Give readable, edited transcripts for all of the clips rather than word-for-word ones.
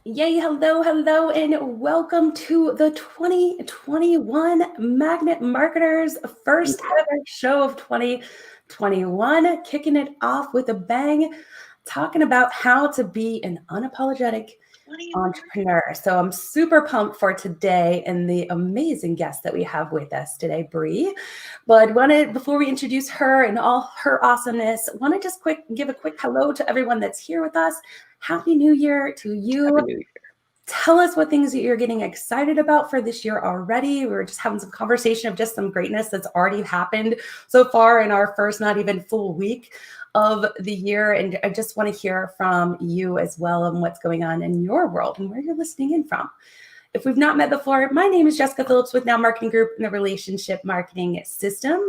Yay, hello, and welcome to the 2021 Magnet Marketers first ever show of 2021, kicking it off with a bang, talking about how to be an unapologetic entrepreneur. So I'm super pumped for today and the amazing guest that we have with us today, Bri. But before we introduce her and all her awesomeness, want to just give a quick hello to everyone that's here with us. Happy New Year to you. Happy New Year. Tell us what things that you're getting excited about for this year already. We were just having some conversation of just some greatness that's already happened so far in our first not even full week of the year. And I just want to hear from you as well on what's going on in your world and where you're listening in from. If we've not met before, my name is Jessica Phillips with Now Marketing Group in the Relationship Marketing System.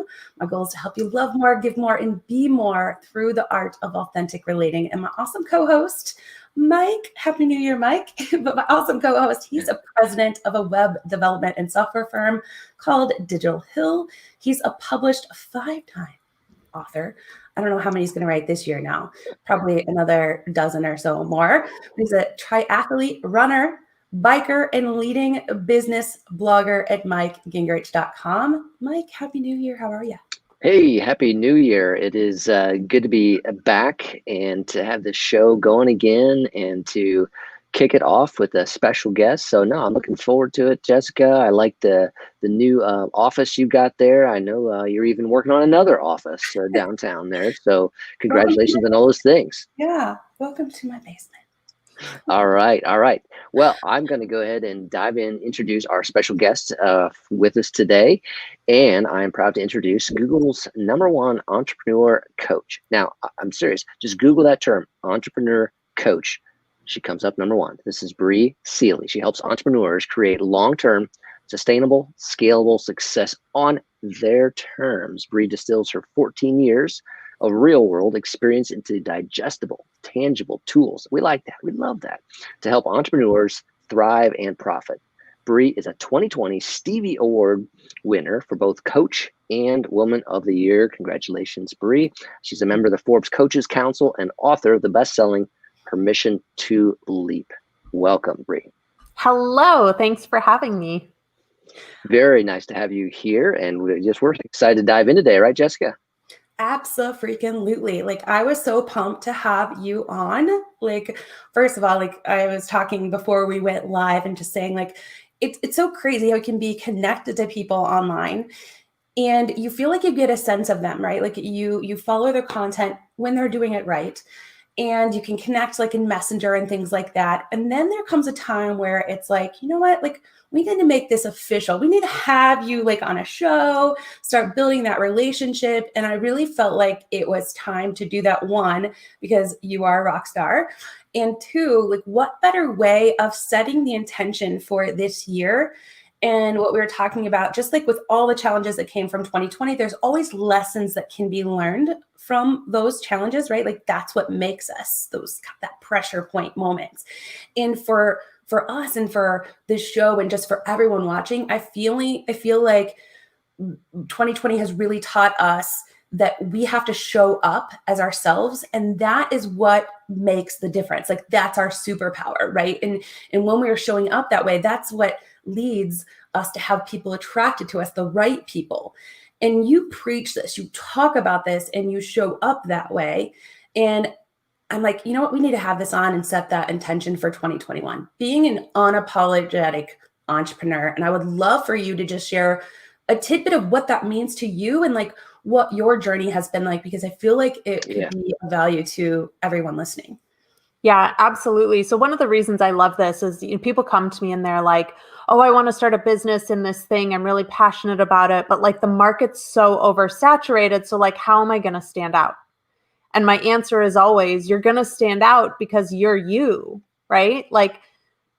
My goal is to help you love more, give more, and be more through the art of authentic relating. And my awesome co-host, Mike, Happy New Year, Mike. But my awesome co-host, he's a president of a web development and software firm called Digital Hill. He's a published 5-time author. I don't know how many he's going to write this year now, probably another dozen or so more. He's a triathlete, runner, biker, and leading business blogger at MikeGingrich.com. Mike, Happy New Year. How are you? Hey, Happy New Year. It is good to be back and to have this show going again and to kick it off with a special guest. So no, I'm looking forward to it, Jessica. I like the new office you got there. I know you're even working on another office downtown there. So congratulations on all those things. Yeah, welcome to my basement. All right. Well, I'm going to go ahead and dive in, introduce our special guest with us today. And I'm proud to introduce Google's #1 entrepreneur coach. Now, I'm serious. Just Google that term, entrepreneur coach. She comes up #1. This is Bri Seeley. She helps entrepreneurs create long-term, sustainable, scalable success on their terms. Bri distills her 14 years of real-world experience into digestible, tangible tools. We like that. We love that. To help entrepreneurs thrive and profit. Bri is a 2020 Stevie Award winner for both Coach and Woman of the Year. Congratulations, Bri. She's a member of the Forbes Coaches Council and author of the best-selling Permission to Leap. Welcome, Bri. Hello. Thanks for having me. Very nice to have you here. And we're excited to dive in today, right, Jessica? Absolutely. Like, I was so pumped to have you on. Like, first of all, like I was talking before we went live and just saying, like, it's so crazy how you can be connected to people online and you feel like you get a sense of them, right? Like you follow their content when they're doing it right. And you can connect like in Messenger and things like that. And then there comes a time where it's like, you know what, like we need to make this official. We need to have you like on a show, start building that relationship. And I really felt like it was time to do that, one, because you are a rock star. And two, like what better way of setting the intention for this year? And what we were talking about, just like with all the challenges that came from 2020, there's always lessons that can be learned from those challenges, right? Like that's what makes us that pressure point moments. And for us and for this show and just for everyone watching, I feel like 2020 has really taught us that we have to show up as ourselves. And that is what makes the difference. Like that's our superpower, right? And when we are showing up that way, that's what leads us to have people attracted to us, the right people. And you preach this, you talk about this, and you show up that way. And I'm like, you know what? We need to have this on and set that intention for 2021, being an unapologetic entrepreneur. And I would love for you to just share a tidbit of what that means to you and like what your journey has been like, because I feel like it could be of value to everyone listening. Yeah, absolutely. So one of the reasons I love this is people come to me and they're like, oh, I want to start a business in this thing. I'm really passionate about it, but like the market's so oversaturated. So like, how am I going to stand out? And my answer is always, you're going to stand out because you're you, right? Like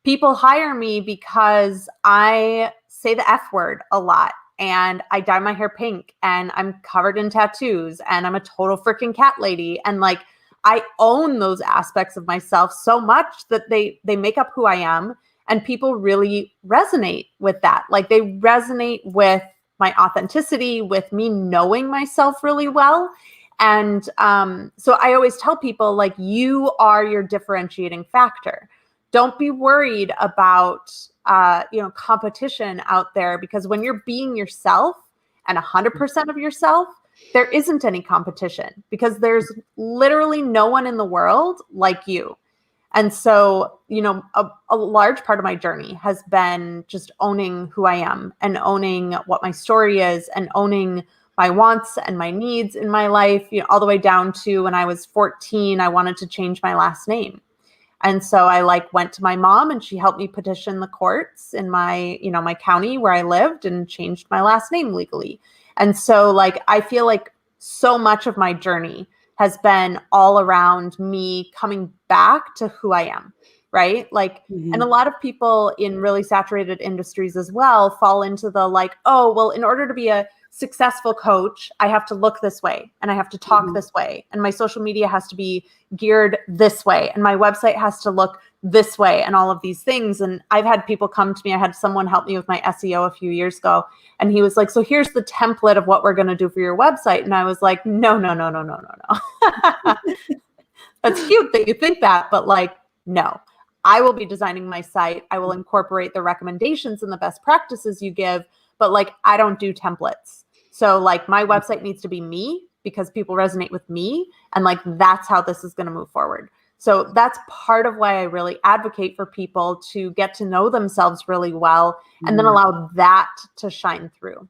people hire me because I say the F word a lot and I dye my hair pink and I'm covered in tattoos and I'm a total freaking cat lady. And like, I own those aspects of myself so much that they make up who I am. And people really resonate with that. Like they resonate with my authenticity, with me knowing myself really well. And so I always tell people, like, you are your differentiating factor. don't be worried about, competition out there, because when you're being yourself and 100% of yourself, there isn't any competition, because there's literally no one in the world like you. And so, a large part of my journey has been just owning who I am and owning what my story is and owning my wants and my needs in my life, all the way down to when I was 14, I wanted to change my last name. And so I went to my mom, and she helped me petition the courts in my, my county where I lived, and changed my last name legally. And so I feel like so much of my journey has been all around me coming back to who I am, right? And a lot of people in really saturated industries as well fall into the oh, well, in order to be a successful coach, I have to look this way, and I have to talk this way, and my social media has to be geared this way, and my website has to look this way, and all of these things. And I've had people come to me. I had someone help me with my SEO a few years ago, and he was like, so here's the template of what we're going to do for your website. And I was like, no. That's cute that you think that, but no, I will be designing my site. I will incorporate the recommendations and the best practices you give, but I don't do templates. So my website needs to be me, because people resonate with me, and that's how this is going to move forward. So that's part of why I really advocate for people to get to know themselves really well, and then allow that to shine through.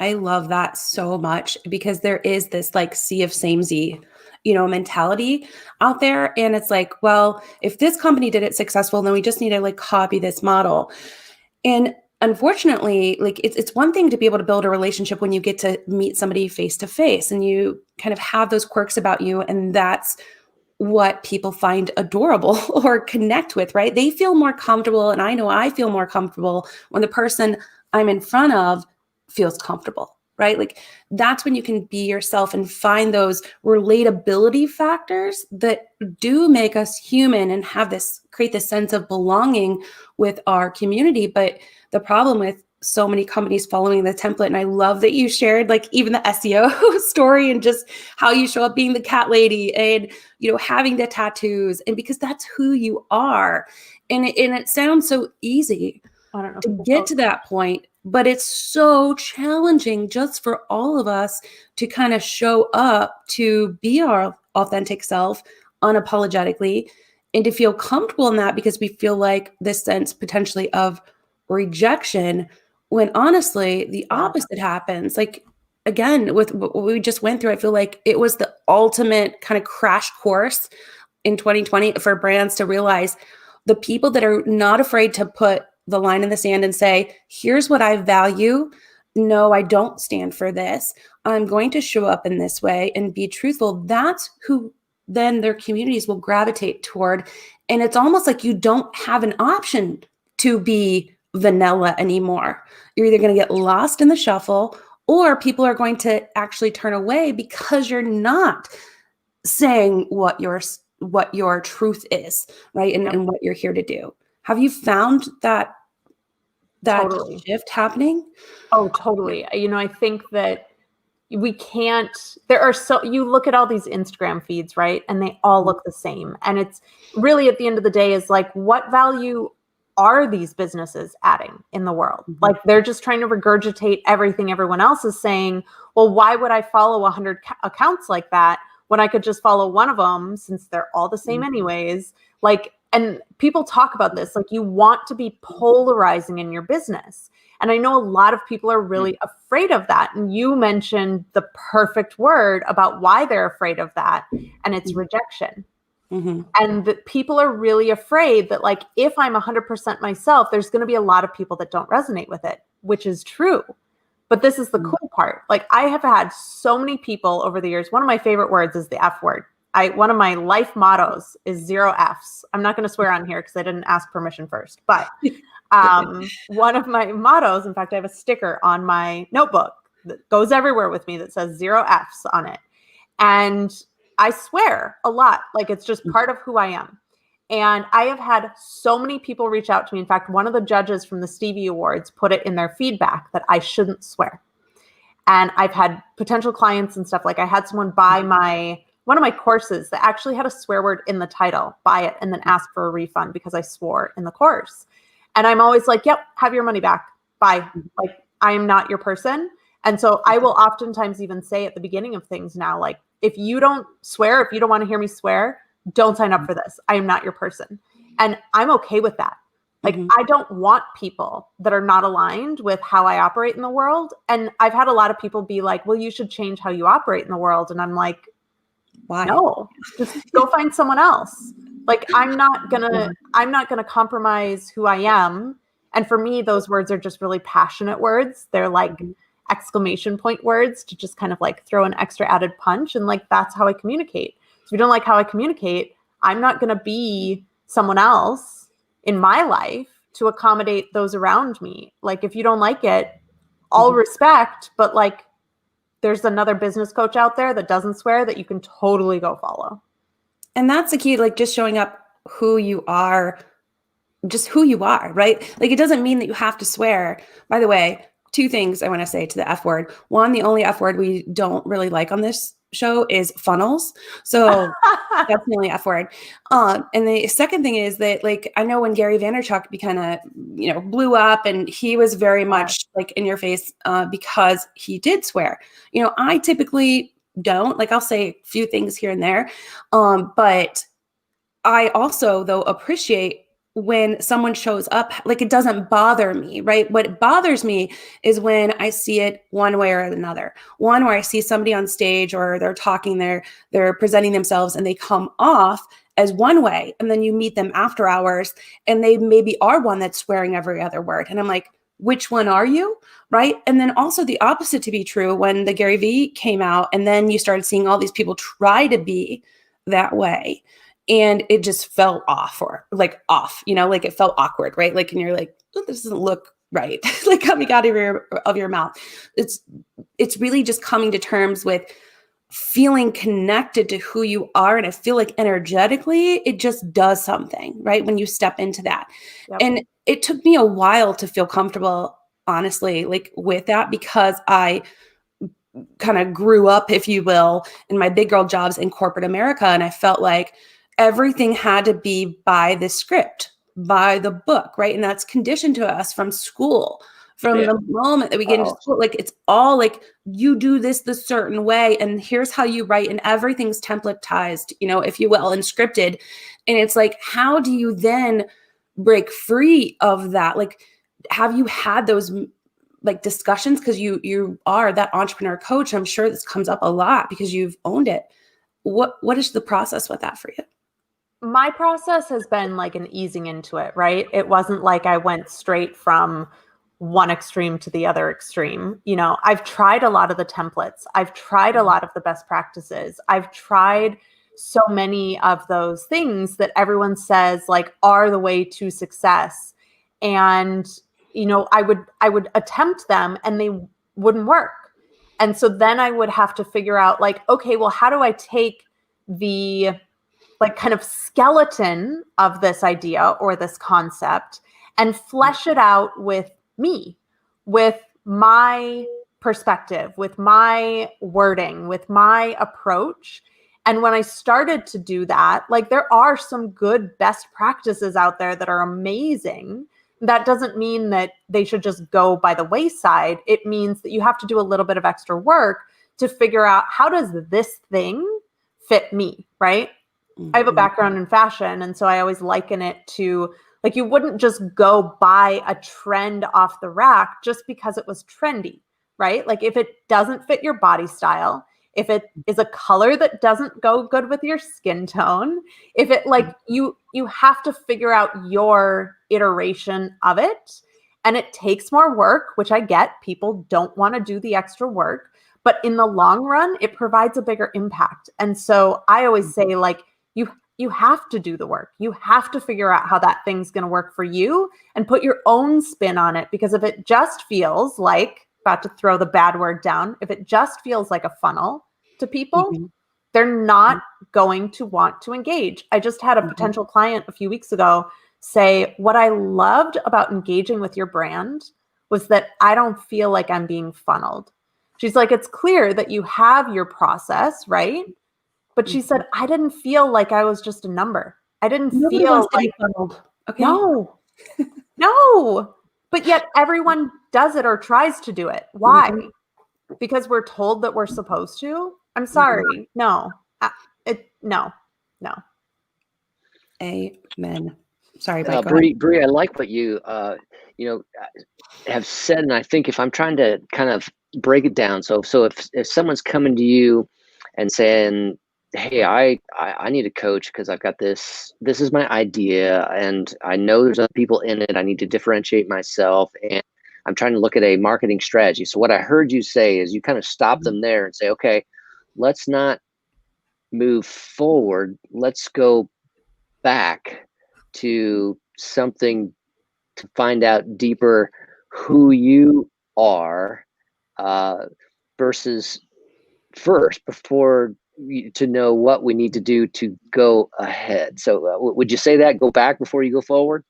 I love that so much, because there is this sea of samey, mentality out there. And it's well, if this company did it successful, then we just need to copy this model. And unfortunately, it's one thing to be able to build a relationship when you get to meet somebody face to face, and you kind of have those quirks about you, and that's what people find adorable or connect with, right? They feel more comfortable, and I know I feel more comfortable when the person I'm in front of feels comfortable, right? That's when you can be yourself and find those relatability factors that do make us human and create this sense of belonging with our community. But the problem with so many companies following the template, and I love that you shared even the SEO story, and just how you show up being the cat lady, and having the tattoos, and because that's who you are. And it sounds so easy to get to that point, but it's so challenging just for all of us to kind of show up to be our authentic self unapologetically, and to feel comfortable in that, because we feel this sense potentially of rejection, when honestly the opposite happens. Again, with what we just went through, I feel like it was the ultimate kind of crash course in 2020 for brands to realize the people that are not afraid to put the line in the sand and say, here's what I value. No, I don't stand for this. I'm going to show up in this way and be truthful. That's who then their communities will gravitate toward. And it's almost like you don't have an option to be vanilla anymore. You're either going to get lost in the shuffle, or people are going to actually turn away because you're not saying what your truth is, right? And what you're here to do. Have you found that Totally. shift happening? Oh, totally. I think that we can't, you look at all these Instagram feeds, right? And they all look the same. And it's really, at the end of the day, is what value are these businesses adding in the world? They're just trying to regurgitate everything everyone else is saying. Well, why would I follow 100 accounts like that when I could just follow one of them, since they're all the same anyways? And people talk about this, you want to be polarizing in your business. And I know a lot of people are really afraid of that. And you mentioned the perfect word about why they're afraid of that. And it's rejection. And that people are really afraid that if I'm 100% myself, there's going to be a lot of people that don't resonate with it, which is true. But this is the cool part. I have had so many people over the years. One of my favorite words is the F word. One of my life mottos is 0 Fs. I'm not going to swear on here because I didn't ask permission first. But one of my mottos, in fact, I have a sticker on my notebook that goes everywhere with me that says 0 Fs on it. And I swear a lot. It's just part of who I am. And I have had so many people reach out to me. In fact, one of the judges from the Stevie Awards put it in their feedback that I shouldn't swear. And I've had potential clients and stuff. I had someone buy my one of my courses that actually had a swear word in the title, buy it and then ask for a refund because I swore in the course. And I'm always like, yep, have your money back. Bye. Like, I am not your person. And so I will oftentimes even say at the beginning of things now, like, if you don't swear, if you don't want to hear me swear, don't sign up for this. I am not your person. And I'm okay with that. Like, I don't want people that are not aligned with how I operate in the world. And I've had a lot of people be like, well, you should change how you operate in the world. And I'm like, why? No, just go find someone else. Like, I'm not gonna compromise who I am. And for me, those words are just really passionate words. They're like exclamation point words to just kind of like throw an extra added punch. And like, that's how I communicate. So if you don't like how I communicate, I'm not gonna be someone else in my life to accommodate those around me. Like, if you don't like it, all respect, but like, there's another business coach out there that doesn't swear that you can totally go follow. And that's the key, like just showing up who you are, just who you are, right? Like, it doesn't mean that you have to swear. By the way, two things I want to say to the F word. One, the only F word we don't really like on this show is funnels. So that's the only F word. And the second thing is that, like, I know when Gary Vaynerchuk kind of, blew up, and he was very much like in your face because he did swear. I typically don't. Like, I'll say a few things here and there. But I also, though, appreciate when someone shows up, like, it doesn't bother me, right? What bothers me is when I see it one way or another. One, where I see somebody on stage or they're talking, they're presenting themselves, and they come off as one way, and then you meet them after hours and they maybe are one that's swearing every other word. And I'm like, which one are you? Right. And then also the opposite to be true when the Gary Vee came out, and then you started seeing all these people try to be that way. And it just fell off, like it felt awkward, right? Like, and you're like, oh, this doesn't look right. Like, coming out of your mouth. It's really just coming to terms with feeling connected to who you are. And I feel like energetically, it just does something, right? When you step into that. Yep. And it took me a while to feel comfortable, honestly, like with that, because I kind of grew up, if you will, in my big girl jobs in corporate America. And I felt like everything had to be by the script, by the book, right? And that's conditioned to us from school, from the moment that we get into school. Like, it's all like, you do this the certain way, and here's how you write, and everything's templatized, if you will, and scripted. And it's like, how do you then break free of that? Like, have you had those like discussions? Because you are that entrepreneur coach. I'm sure this comes up a lot because you've owned it. What is the process with that for you? My process has been like an easing into it, right? It wasn't like I went straight from one extreme to the other extreme. I've tried a lot of the templates. I've tried a lot of the best practices. I've tried so many of those things that everyone says like are the way to success. And, I would attempt them and they wouldn't work. And so then I would have to figure out like, okay, well, how do I take the like kind of skeleton of this idea or this concept and flesh it out with me, with my perspective, with my wording, with my approach. And when I started to do that, like, there are some good best practices out there that are amazing. That doesn't mean that they should just go by the wayside. It means that you have to do a little bit of extra work to figure out, how does this thing fit me, right? I have a background in fashion, and so I always liken it to, like, you wouldn't just go buy a trend off the rack just because it was trendy, right? Like, if it doesn't fit your body style, if it is a color that doesn't go good with your skin tone, if it like you have to figure out your iteration of it. And it takes more work, which I get. People don't want to do the extra work, but in the long run, it provides a bigger impact. And so I always say, like, you have to do the work. You have to figure out how that thing's going to work for you and put your own spin on it. Because if it just feels like, about to throw the bad word down, if it just feels like a funnel to people, they're not going to want to engage. I just had a potential client a few weeks ago say, what I loved about engaging with your brand was that I don't feel like I'm being funneled. She's like, it's clear that you have your process, right? But she said, I didn't feel like I was just a number. I didn't Nobody feel wants to like, be funneled. Okay. no. But yet everyone does it or tries to do it. Why? Because we're told that we're supposed to? I'm sorry. No. No. Amen. Sorry, Mike. Go ahead. Bri, I like what you have said, and I think if I'm trying to kind of break it down, so if someone's coming to you and saying, hey, I need a coach because I've got this is my idea and I know there's other people in it, I need to differentiate myself, and I'm trying to look at a marketing strategy. So what I heard you say is you kind of stop them there and say, okay, let's not move forward, let's go back to something to find out deeper who you are, versus first before to know what we need to do to go ahead. So would you say that go back before you go forward?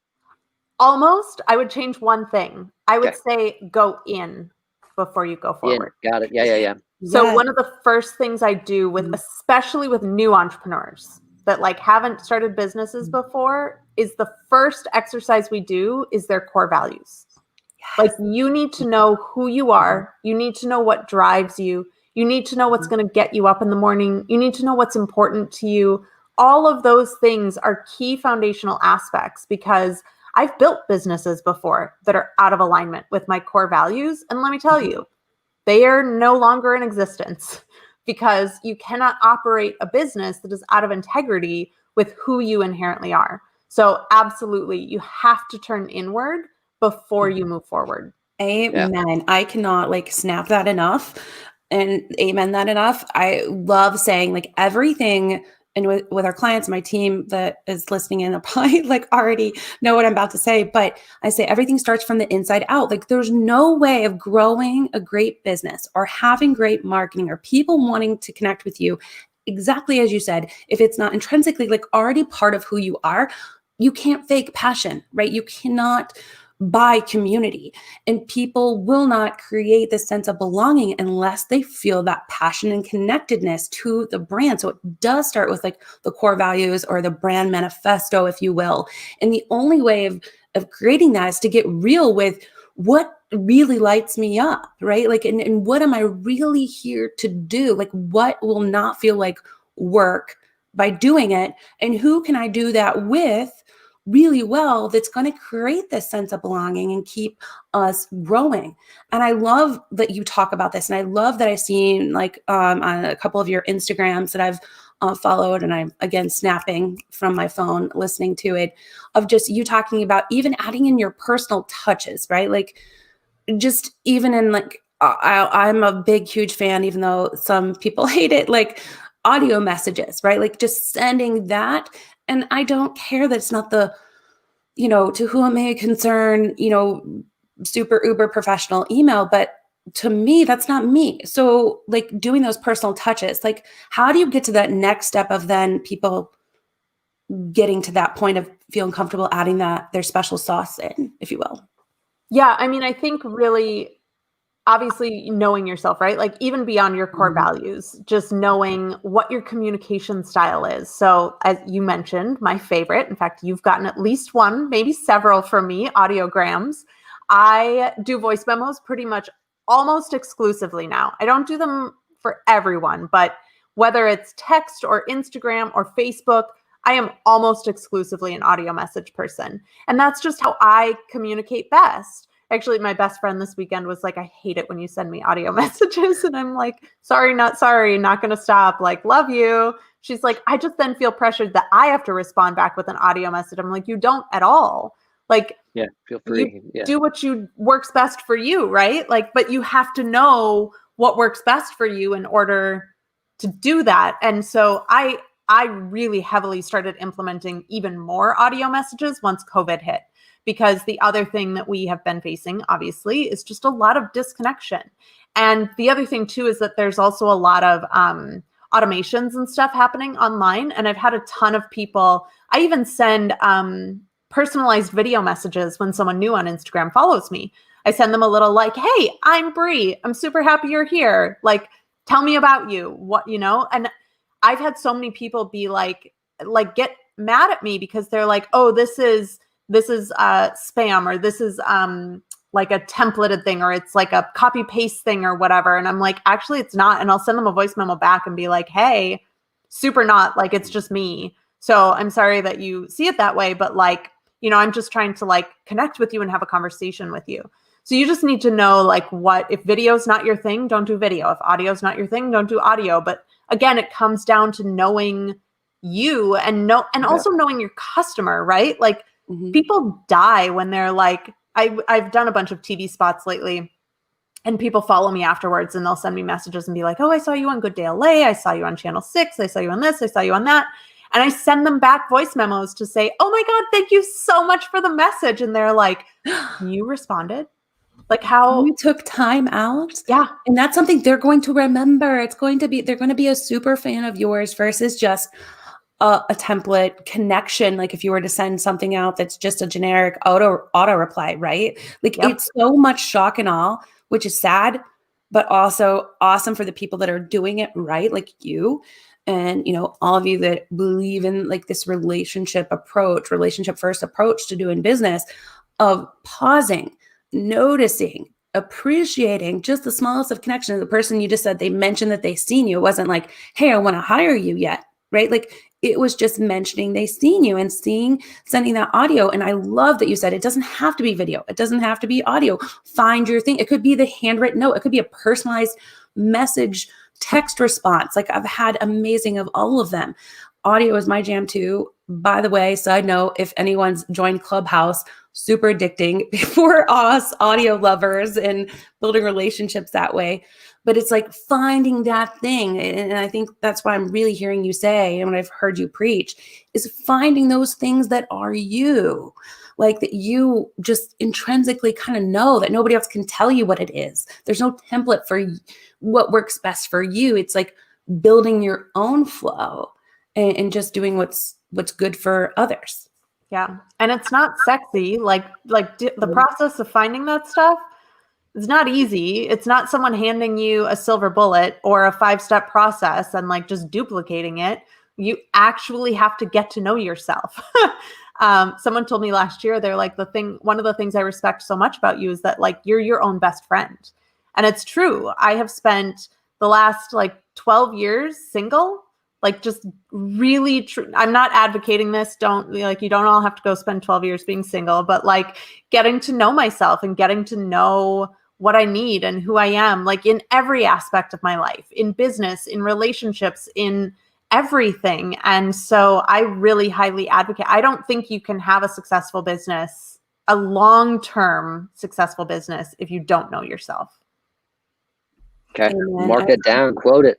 Almost. I would change one thing. I would say go in before you go forward. Got it. Yeah. So one of the first things I do with, especially with new entrepreneurs that like haven't started businesses before, is the first exercise we do is their core values. Like you need to know who you are. You need to know what drives you. You need to know what's going to get you up in the morning. You need to know what's important to you. All of those things are key foundational aspects, because I've built businesses before that are out of alignment with my core values. And let me tell you, they are no longer in existence, because you cannot operate a business that is out of integrity with who you inherently are. So absolutely, you have to turn inward before you move forward. Amen. Yeah. I cannot like snap that enough and amen that enough. I love saying like everything, and with our clients, my team that is listening in, probably like already know what I'm about to say, but I say everything starts from the inside out. Like there's no way of growing a great business or having great marketing or people wanting to connect with you, exactly as you said, if it's not intrinsically like already part of who you are. You can't fake passion, right? You cannot buy community, and people will not create this sense of belonging unless they feel that passion and connectedness to the brand. So it does start with like the core values or the brand manifesto, if you will. And the only way of creating that is to get real with what really lights me up, right? Like, and what am I really here to do? Like, what will not feel like work by doing it? And who can I do that with really well that's going to create this sense of belonging and keep us growing? And I love that you talk about this, and I love that I've seen like on a couple of your Instagrams that I've followed, and I'm again snapping from my phone listening to it, of just you talking about even adding in your personal touches, right? Like just even in like I'm a big huge fan, even though some people hate it, like audio messages, right? Like just sending that. And I don't care that it's not the, to whom it may concern, super uber professional email, but to me, that's not me. So like doing those personal touches, like how do you get to that next step of then people getting to that point of feeling comfortable adding their special sauce in, if you will? Yeah. I mean, I think really, obviously knowing yourself, right? Like even beyond your core values, just knowing what your communication style is. So as you mentioned, my favorite, in fact, you've gotten at least one, maybe several from me, audiograms. I do voice memos pretty much almost exclusively now. I don't do them for everyone, but whether it's text or Instagram or Facebook, I am almost exclusively an audio message person. And that's just how I communicate best. Actually, my best friend this weekend was like, I hate it when you send me audio messages. And I'm like, sorry, not sorry, not going to stop. Like, love you. She's like, I just then feel pressured that I have to respond back with an audio message. I'm like, you don't at all. Like, yeah, feel free. Do what works best for you, right? Like, but you have to know what works best for you in order to do that. And so I really heavily started implementing even more audio messages once COVID hit. Because the other thing that we have been facing, obviously, is just a lot of disconnection. And the other thing, too, is that there's also a lot of automations and stuff happening online. And I've had a ton of people, I even send personalized video messages when someone new on Instagram follows me. I send them a little like, hey, I'm Bri. I'm super happy you're here. Like, tell me about you. And I've had so many people be like get mad at me because they're like, oh, this is spam, or this is like a templated thing, or it's like a copy paste thing or whatever. And I'm like, actually it's not. And I'll send them a voice memo back and be like, hey, super not, like, it's just me. So I'm sorry that you see it that way, but like, I'm just trying to like connect with you and have a conversation with you. So you just need to know like if video's not your thing, don't do video. If audio's not your thing, don't do audio. But again, it comes down to knowing you and also knowing your customer, right? Like people die when they're like, I've done a bunch of TV spots lately, and people follow me afterwards and they'll send me messages and be like, oh, I saw you on Good Day LA. I saw you on Channel 6. I saw you on this. I saw you on that. And I send them back voice memos to say, oh my God, thank you so much for the message. And they're like, you responded? Like how you took time out. Yeah. And that's something they're going to remember. They're going to be a super fan of yours versus just a template connection. Like if you were to send something out that's just a generic auto reply, right? Like it's so much shock and awe, which is sad, but also awesome for the people that are doing it right, like you. And, all of you that believe in like this relationship first approach to doing business, of pausing, noticing, appreciating just the smallest of connection. The person you just said, they mentioned that they seen you. It wasn't like, hey, I want to hire you yet, right? Like it was just mentioning they seen you and sending that audio. And I love that you said it doesn't have to be video. It doesn't have to be audio. Find your thing. It could be the handwritten note. It could be a personalized message, text response. Like I've had amazing of all of them. Audio is my jam too. By the way, side note, if anyone's joined Clubhouse, super addicting for us audio lovers and building relationships that way. But it's like finding that thing. And I think that's what I'm really hearing you say, and what I've heard you preach, is finding those things that are you, like that you just intrinsically kind of know that nobody else can tell you what it is. There's no template for what works best for you. It's like building your own flow and just doing what's good for others. Yeah. And it's not sexy. Like the process of finding that stuff is not easy. It's not someone handing you a silver bullet or a 5-step process and like just duplicating it. You actually have to get to know yourself. Someone told me last year, they're like, one of the things I respect so much about you is that like, you're your own best friend. And it's true. I have spent the last like 12 years single, like just really I'm not advocating this. You don't all have to go spend 12 years being single, but like getting to know myself and getting to know what I need and who I am, like in every aspect of my life, in business, in relationships, in everything. And so I really highly advocate. I don't think you can have a successful business, a long-term successful business, if you don't know yourself. Okay. Amen. Mark it down, quote it.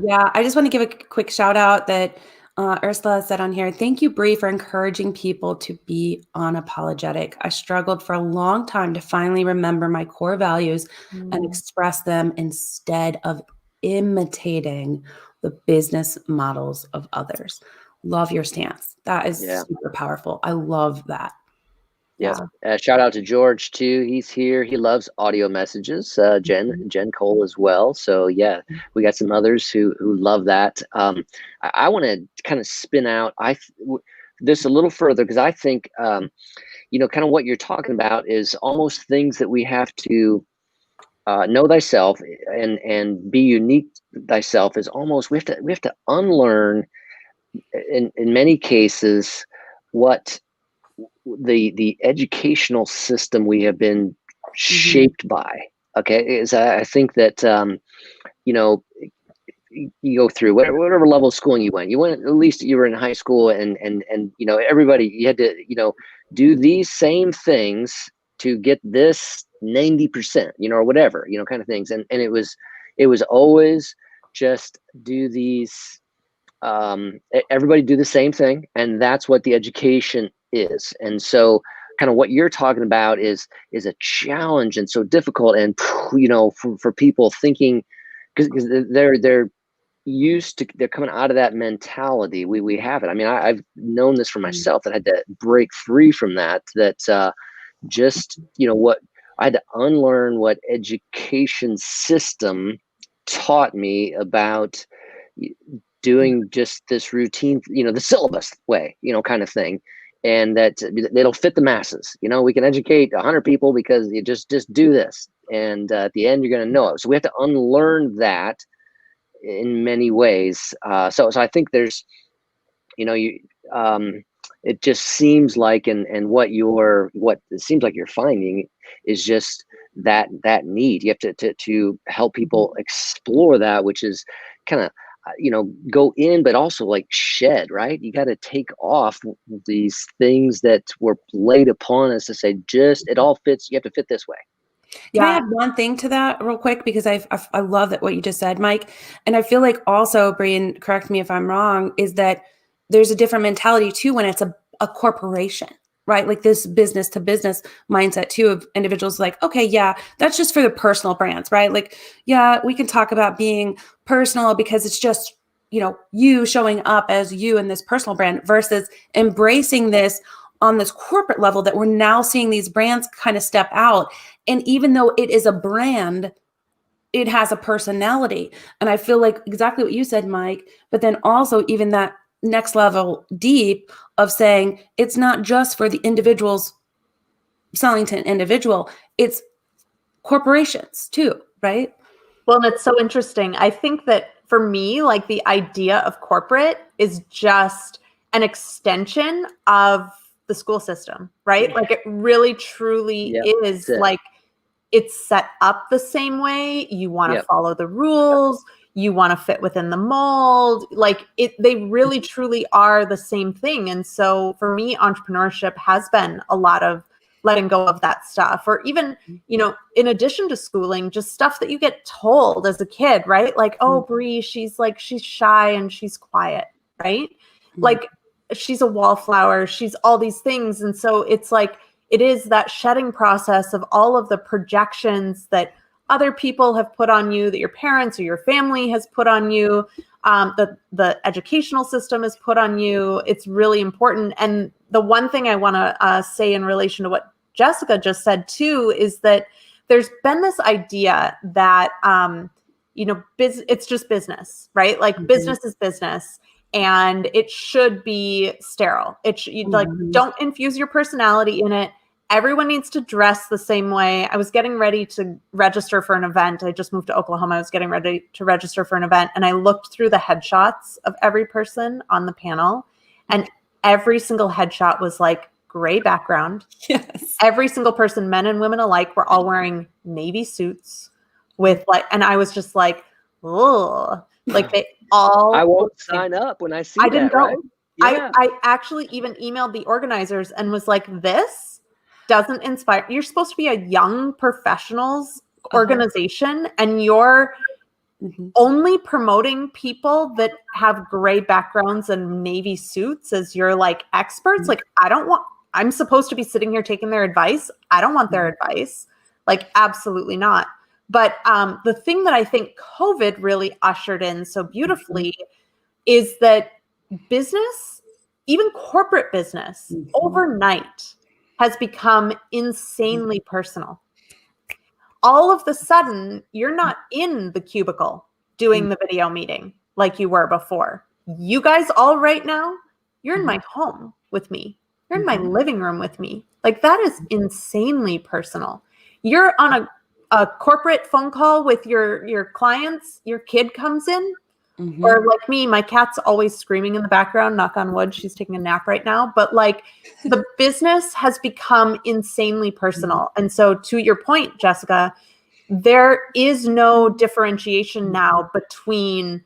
Yeah, I just want to give a quick shout out that Ursula said on here. Thank you, Bri, for encouraging people to be unapologetic. I struggled for a long time to finally remember my core values and express them instead of imitating the business models of others. Love your stance. That is super powerful. I love that. Yes. Shout out to George too. He's here. He loves audio messages. Jen Cole as well. So yeah, we got some others who love that. I want to kind of spin out this a little further, because I think kind of what you're talking about is almost things that we have to know thyself and be unique thyself. Is almost we have to unlearn in many cases what the educational system we have been shaped by. Okay, is I think that you go through whatever level of schooling you went. At least you were in high school, and everybody, you had to do these same things to get this 90%, or whatever, kind of things. And it was always just do these. Everybody do the same thing, and that's what the education is. And so kind of what you're talking about is a challenge, and so difficult, and for people thinking, because they're used to, they're coming out of that mentality. We have it. I mean, I've known this for myself, that I had to break free from that just what I had to unlearn what education system taught me about doing just this routine, the syllabus way, kind of thing. And that it'll fit the masses. We can educate 100 people because you just do this. And at the end, you're going to know it. So we have to unlearn that in many ways. So I think there's, it just seems like, and what it seems like you're finding is just that need. You have to help people explore that, which is kind of, go in, but also like shed, right? You got to take off these things that were laid upon us to say, it all fits. You have to fit this way. Can I add one thing to that real quick? Because I love that what you just said, Mike. And I feel like also, Bri, and correct me if I'm wrong, is that there's a different mentality too when it's a corporation, right? Like this business to business mindset too of individuals like, okay, yeah, that's just for the personal brands, right? Like, yeah, we can talk about being personal because it's just, you showing up as you in this personal brand versus embracing this on this corporate level that we're now seeing these brands kind of step out. And even though it is a brand, it has a personality. And I feel like exactly what you said, Mike, but then also even that next level deep of saying it's not just for the individuals selling to an individual, it's corporations too, right? Well, and it's so interesting. I think that for me, like the idea of corporate is just an extension of the school system, right? Like it really truly is like it's set up the same way. You want to follow the rules. You want to fit within the mold. Like they really truly are the same thing. And so for me, entrepreneurship has been a lot of letting go of that stuff, or even, in addition to schooling, just stuff that you get told as a kid, right? Like, oh, Bri, she's shy and she's quiet, right? Like she's a wallflower, she's all these things. And so it's like, it is that shedding process of all of the projections that other people have put on you, that your parents or your family has put on you, that the educational system has put on you. It's really important. And the one thing I want to say in relation to what Jessica just said too, is that there's been this idea that, it's just business, right? Like business is business. And it should be sterile. Like, don't infuse your personality in it. Everyone needs to dress the same way. I was getting ready to register for an event. I just moved to Oklahoma. I was getting ready to register for an event. And I looked through the headshots of every person on the panel. And every single headshot was like gray background. Yes. Every single person, men and women alike, were all wearing navy suits with and I was just like, oh, like they all. I won't sign up when I see I didn't go. Right? Yeah. I actually even emailed the organizers and was like, this doesn't inspire. You're supposed to be a young professionals organization, and you're only promoting people that have gray backgrounds and navy suits as your like experts. Like, I'm supposed to be sitting here taking their advice. I don't want their advice. Like, absolutely not. But the thing that I think COVID really ushered in so beautifully is that business, even corporate business, overnight has become insanely personal. All of the sudden, you're not in the cubicle doing the video meeting like you were before. You guys all right now, you're in my home with me. You're in my living room with me. Like, that is insanely personal. You're on a corporate phone call with your clients, your kid comes in, or like me, my cat's always screaming in the background, knock on wood, she's taking a nap right now. But like, the business has become insanely personal. And so to your point, Jessica, there is no differentiation now between,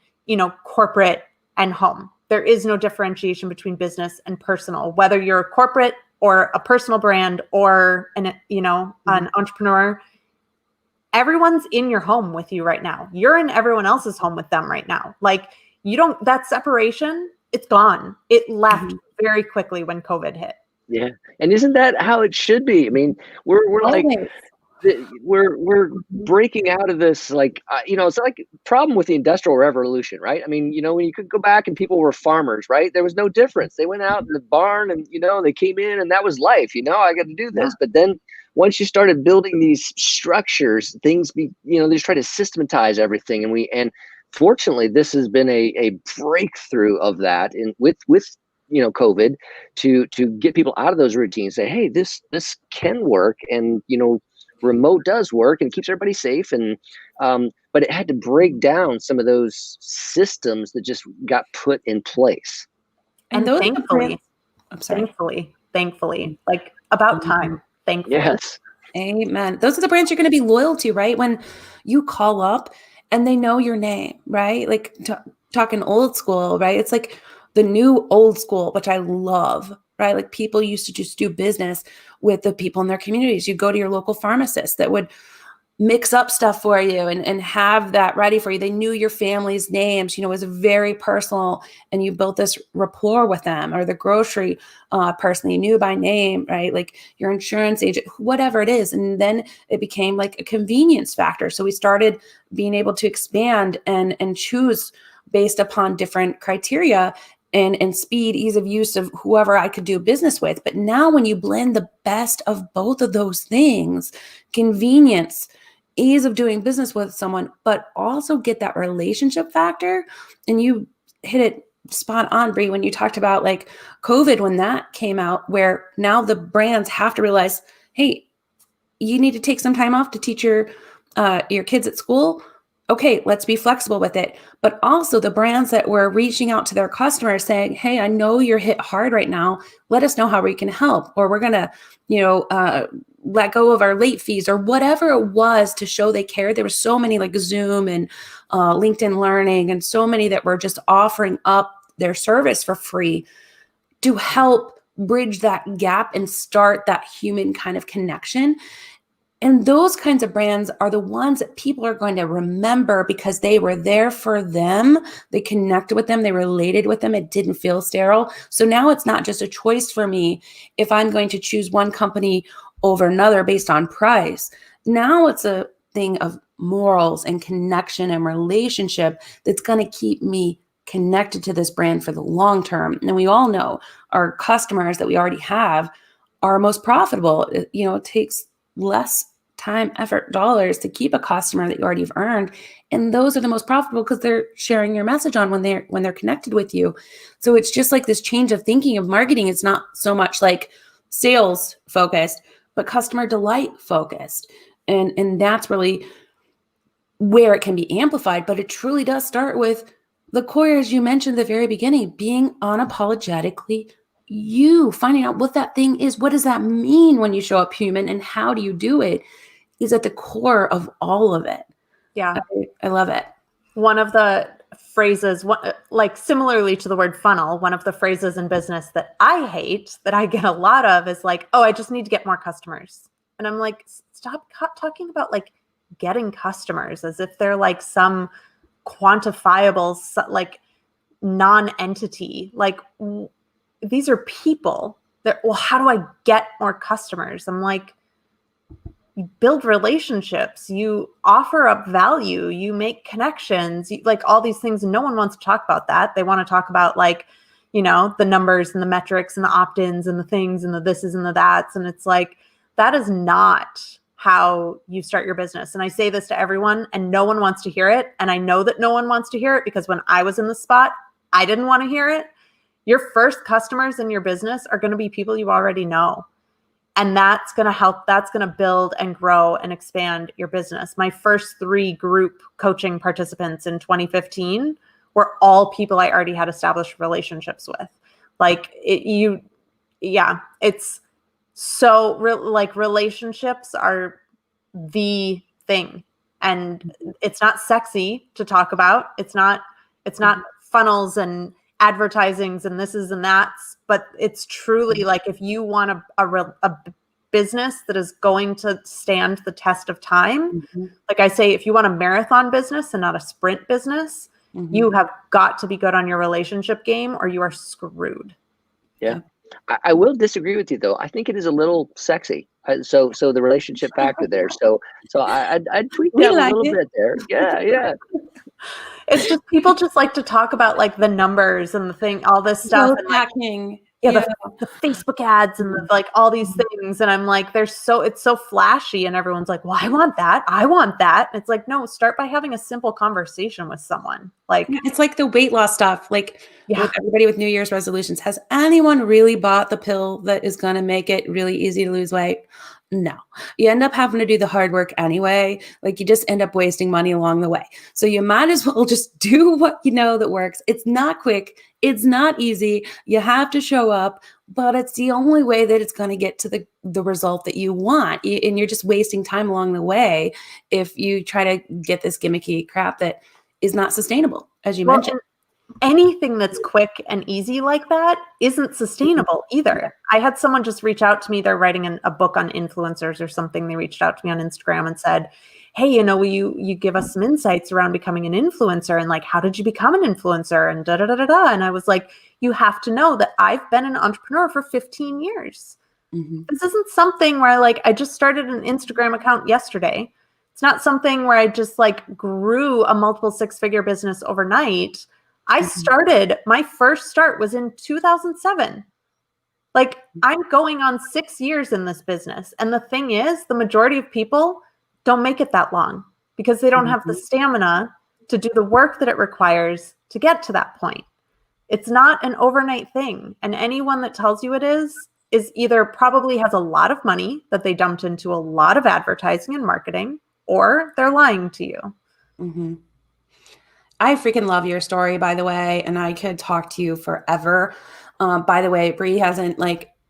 corporate and home. There is no differentiation between business and personal, whether you're a corporate or a personal brand or an entrepreneur. Everyone's in your home with you right now. You're in everyone else's home with them right now. Like, that separation, it's gone. It left very quickly when COVID hit. Yeah. And isn't that how it should be? I mean, we're like, we're breaking out of this, like, it's like problem with the Industrial Revolution, right? I mean, when you could go back and people were farmers, right? There was no difference. They went out in the barn and, they came in and that was life, I got to do this. But then once you started building these structures, things they just try to systematize everything. And fortunately, this has been a breakthrough of that with COVID to get people out of those routines. Say, hey, this can work, and remote does work and keeps everybody safe. And but it had to break down some of those systems that just got put in place. And those thankfully, I'm sorry. thankfully, like about time. Thankfully. Yes. Amen. Those are the brands you're going to be loyal to, right? When you call up and they know your name, right? Like talking old school, right? It's like the new old school, which I love, right? Like people used to just do business with the people in their communities. You go to your local pharmacist that would mix up stuff for you and have that ready for you. They knew your family's names, it was very personal, and you built this rapport with them. Or the grocery person you knew by name, right? Like your insurance agent, whatever it is. And then it became like a convenience factor. So we started being able to expand and choose based upon different criteria and speed, ease of use of whoever I could do business with. But now when you blend the best of both of those things, convenience, ease of doing business with someone, but also get that relationship factor. And you hit it spot on, Bri, when you talked about like COVID, when that came out, where now the brands have to realize, hey, you need to take some time off to teach your kids at school. Okay, let's be flexible with it. But also the brands that were reaching out to their customers saying, hey, I know you're hit hard right now. Let us know how we can help. Or we're going to, let go of our late fees, or whatever it was, to show they cared. There were so many like Zoom and LinkedIn Learning, and so many that were just offering up their service for free to help bridge that gap and start that human kind of connection. And those kinds of brands are the ones that people are going to remember because they were there for them. They connected with them. They related with them. It didn't feel sterile. So now it's not just a choice for me if I'm going to choose one company over another based on price. Now it's a thing of morals and connection and relationship that's going to keep me connected to this brand for the long term. And we all know our customers that we already have are most profitable. It takes less time, effort, dollars to keep a customer that you already have earned. And those are the most profitable because they're sharing your message on when they're connected with you. So it's just like this change of thinking of marketing. It's not so much like sales focused, but customer delight focused. And that's really where it can be amplified. But it truly does start with the core, as you mentioned at the very beginning, being unapologetically you, finding out what that thing is. What does that mean when you show up human, and how do you do it is at the core of all of it. Yeah. I love it. One of the phrases, like similarly to the word funnel, one of the phrases in business that I hate, that I get a lot of, is like, oh, I just need to get more customers. And I'm like, stop talking about like getting customers as if they're like some quantifiable, like non-entity. Like, these are people that, well, how do I get more customers? I'm like, you build relationships, you offer up value, you make connections, like all these things. And no one wants to talk about that. They want to talk about like, the numbers and the metrics and the opt-ins and the things and the thises and the that's. And it's like, that is not how you start your business. And I say this to everyone, and no one wants to hear it. And I know that no one wants to hear it because when I was in the spot, I didn't want to hear it. Your first customers in your business are going to be people you already know. And that's going to help. That's going to build and grow and expand your business. My first 3 group coaching participants in 2015 were all people I already had established relationships with. Like it's so like relationships are the thing. And it's not sexy to talk about. It's not funnels and advertisings and this is and that's, but it's truly like, if you want a business that is going to stand the test of time, like I say, if you want a marathon business and not a sprint business, you have got to be good on your relationship game or you are screwed. Yeah. I will disagree with you though. I think it is a little sexy. So the relationship factor there. So I'd tweak that a little bit there. Yeah. It's just people just like to talk about like the numbers and the thing, all this stuff. And hacking. Yeah, Yeah. the Facebook ads and the, like all these things. And I'm like, it's so flashy. And everyone's like, well, I want that. I want that. And it's like, no, start by having a simple conversation with someone. Like, It's like the weight loss stuff, like yeah. with everybody with New Year's resolutions. Has anyone really bought the pill that is going to make it really easy to lose weight? No. You end up having to do the hard work anyway. Like you just end up wasting money along the way. So you might as well just do what you know that works. It's not quick. It's not easy. You have to show up, but it's the only way that it's going to get to the result that you want. And you're just wasting time along the way if you try to get this gimmicky crap that is not sustainable, as you mentioned. Anything that's quick and easy like that isn't sustainable either. I had someone just reach out to me. They're writing a book on influencers or something. They reached out to me on Instagram and said, hey, will you give us some insights around becoming an influencer? And like, how did you become an influencer? And da da da da da. And I was like, you have to know that I've been an entrepreneur for 15 years. Mm-hmm. This isn't something where I just started an Instagram account yesterday. It's not something where I just grew a multiple six-figure business overnight. I started, my first start was in 2007. I'm going on 6 years in this business. And the thing is, the majority of people don't make it that long because they don't have the stamina to do the work that it requires to get to that point. It's not an overnight thing. And anyone that tells you it is either probably has a lot of money that they dumped into a lot of advertising and marketing, or they're lying to you. Mm-hmm. I freaking love your story, by the way, and I could talk to you forever. By the way, Bri hasn't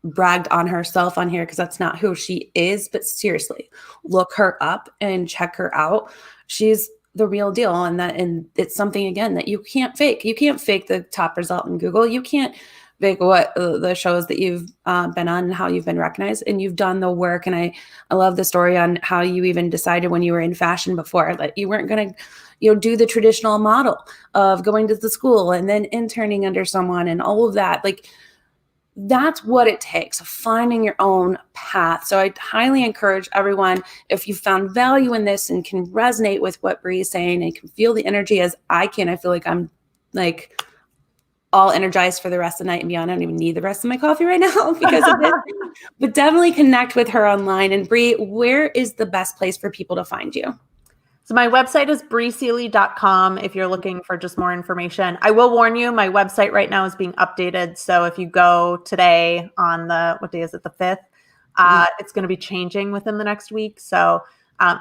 bragged on herself on here because that's not who she is, but seriously, look her up and check her out. She's the real deal, and it's something, again, that you can't fake. You can't fake the top result in Google. You can't fake what the shows that you've been on and how you've been recognized, and you've done the work. And I love the story on how you even decided when you were in fashion before that you weren't going to do the traditional model of going to the school and then interning under someone and all of that. That's what it takes, finding your own path. So I highly encourage everyone, if you found value in this and can resonate with what Bri is saying and can feel the energy as I can, I feel like I'm all energized for the rest of the night and beyond. I don't even need the rest of my coffee right now because of this, but definitely connect with her online. And Bri, where is the best place for people to find you? So my website is briseeley.com if you're looking for just more information. I will warn you, my website right now is being updated. So if you go today on what day is it? The 5th, it's going to be changing within the next week. So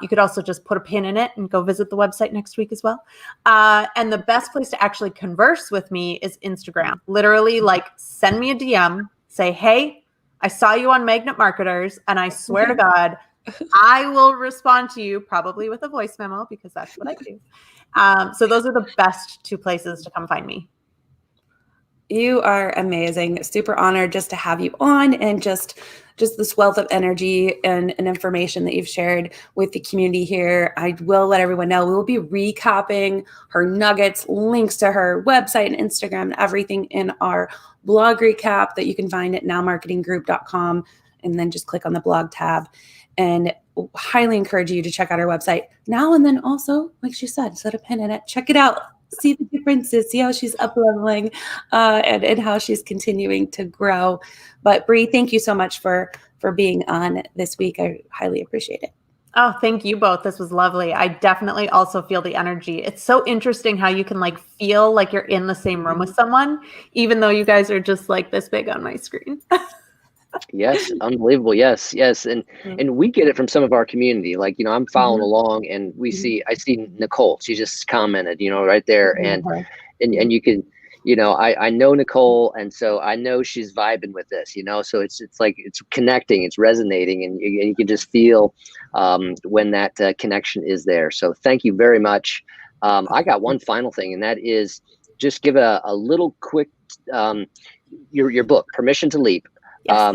you could also just put a pin in it and go visit the website next week as well. And the best place to actually converse with me is Instagram. Literally, send me a DM, say, hey, I saw you on Magnet Marketers, and I swear to God, I will respond to you probably with a voice memo because that's what I do. So those are the best two places to come find me. You are amazing. Super honored just to have you on, and just this wealth of energy and information that you've shared with the community here. I will let everyone know we will be recapping her nuggets, links to her website and Instagram and everything in our blog recap that you can find at nowmarketinggroup.com, and then just click on the blog tab. And highly encourage you to check out our website now, and then also, like she said, set a pin in it, check it out, see the differences, see how she's up-leveling and how she's continuing to grow. But Bri, thank you so much for being on this week. I highly appreciate it. Oh, thank you both. This was lovely. I definitely also feel the energy. It's so interesting how you can feel like you're in the same room with someone, even though you guys are just this big on my screen. Yes, unbelievable. Yes. And we get it from some of our community. I'm following along, and I see Nicole. She just commented, right there. And you can, I know Nicole, and so I know she's vibing with this, so it's connecting, it's resonating, and you can just feel when that connection is there. So thank you very much. I got one final thing, and that is just give a little quick, your book, Permission to Leap. Yes.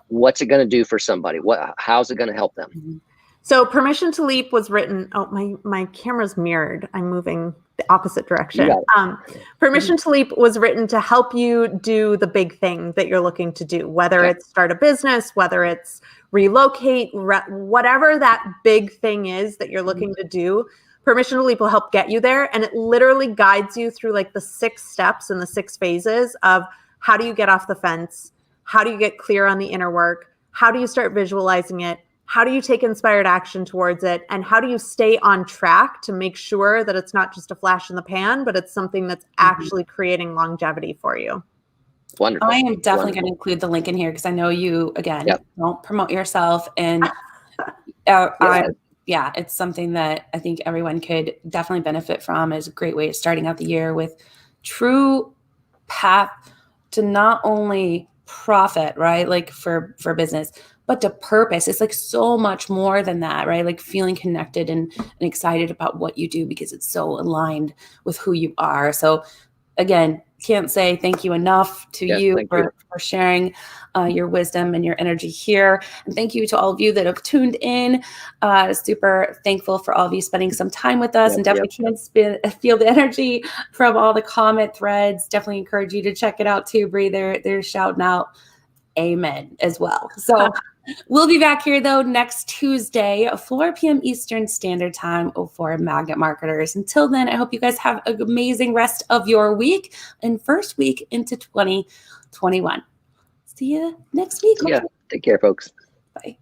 What's it going to do for somebody? How's it going to help them? So Permission to Leap was written. Oh, my camera's mirrored. I'm moving the opposite direction. Permission to Leap was written to help you do the big thing that you're looking to do, whether it's start a business, whether it's relocate, whatever that big thing is that you're looking to do. Permission to Leap will help get you there. And it literally guides you through the 6 steps and the 6 phases of how do you get off the fence? How do you get clear on the inner work? How do you start visualizing it? How do you take inspired action towards it? And how do you stay on track to make sure that it's not just a flash in the pan, but it's something that's actually creating longevity for you? Wonderful. I am definitely going to include the link in here because I know you, again, don't promote yourself. And yeah, it's something that I think everyone could definitely benefit from. Is a great way of starting out the year with true path to not only profit, right? Like for business, but to purpose. It's like so much more than that, right? Like feeling connected and excited about what you do because it's so aligned with who you are. So again, can't say thank you enough to you for sharing your wisdom and your energy here. And thank you to all of you that have tuned in. Super thankful for all of you spending some time with us, and definitely can't feel the energy from all the comment threads. Definitely encourage you to check it out too, Bri. They're shouting out amen as well. So we'll be back here though next Tuesday, 4 p.m. Eastern Standard Time for Magnet Marketers. Until then, I hope you guys have an amazing rest of your week and first week into 2021. See you next week. Yeah. Take care, folks. Bye.